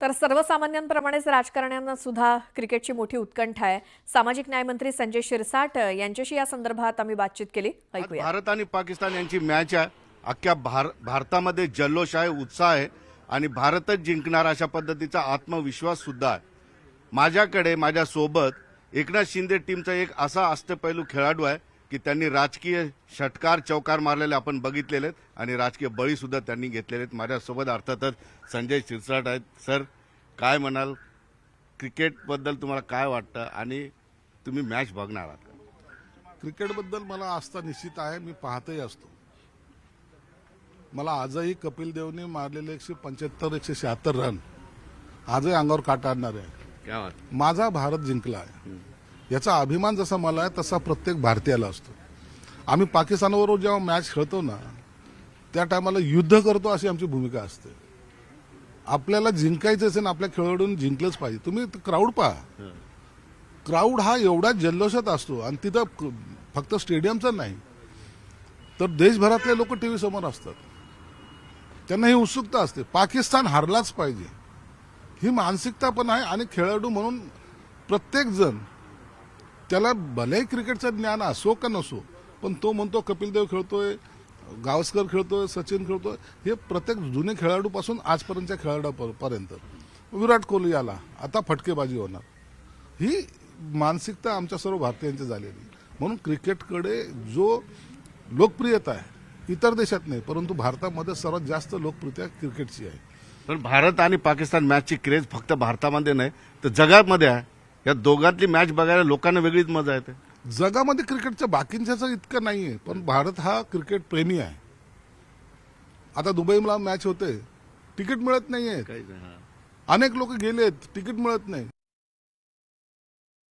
तर सर्वसामान्यांप्रमाणेच राजकारण्यांना सुद्धा क्रिकेटची मोठी उत्कंठा आहे। सामाजिक न्याय मंत्री संजय शिरसाट यांच्याशी या संदर्भात आम्ही बातचीत केली। ऐकूया। भारत आणि पाकिस्तान यांची मॅच आहे। अख्ख्या भारतामध्ये जल्लोष आहे, उत्साह आहे आणि भारतच जिंकणार अशा पद्धतीचा आत्मविश्वास सुद्धा आहे। माझ्याकडे माझ्यासोबत एकनाथ शिंदे टीमचा एक असा अष्टपैलू खेळाडू आहे की त्यांनी राजकीय षटकार चौकार मारलेले आपण बघितलेले आहेत आणि राजकीय बळी सुद्धा त्यांनी घेतलेले आहेत। माझ्यासोबत अर्थातच संजय शिरसाट आहेत। सर, काय म्हणाल, क्रिकेटबद्दल तुम्हाला काय वाटतं आणि तुम्ही मॅच बघणार आहात का? क्रिकेटबद्दल मला आस्था निश्चित आहे, मी पाहतही असतो। मला आजही कपिल देवने मारलेले 175-176 रन आजही अंगावर काटा आणणार आहे। क्या बात। माझा भारत जिंकला आहे याचा अभिमान जसा मला आहे तसा प्रत्येक भारतीयाला असतो। आम्ही पाकिस्तानबरोबर जेव्हा मॅच खेळतो ना त्या टायमाला युद्ध करतो अशी आमची भूमिका असते। आपल्याला जिंकायचं असेल ना, आपल्या खेळाडूंनी जिंकलंच पाहिजे। तुम्ही क्राऊड पहा, क्राऊड हा एवढा जल्लोषात असतो आणि तिथं फक्त स्टेडियमचं नाही तर देशभरातले लोक टीव्ही समोर असतात, त्यांना ही उत्सुकता असते पाकिस्तान हारलाच पाहिजे ही मानसिकता पण आहे। आणि खेळाडू म्हणून प्रत्येक जण त्याला भलेही क्रिकेटचं ज्ञान असो का नसो पण तो म्हणतो कपिल देव खेळतोय, गावस्कर खेळतोय, सचिन खेळतोय, हे प्रत्येक जुने खेळाडूपासून आजपर्यंतच्या खेळाडूपर्यंत विराट कोहली आला आता फटकेबाजी होणार, ही मानसिकता आमच्या सर्व भारतीयांची झालेली। म्हणून क्रिकेटकडे जो लोकप्रियता आहे इतर देशात नाही परंतु भारतामध्ये सर्वात जास्त लोकप्रियता क्रिकेटची आहे। पण भारत आणि पाकिस्तान मॅचची क्रेज फक्त भारतामध्ये नाही तर जगामध्ये आहे। या दोघांतली मॅच बघायला लोकांना वेगळीच मजा येते। जगामध्ये क्रिकेटच्या बाकींच्याच इतकं नाहीये पण भारत हा क्रिकेट प्रेमी आहे। आता दुबईला मॅच होते, तिकीट मिळत नाहीये, अनेक लोक गेलेत, तिकीट मिळत नाही।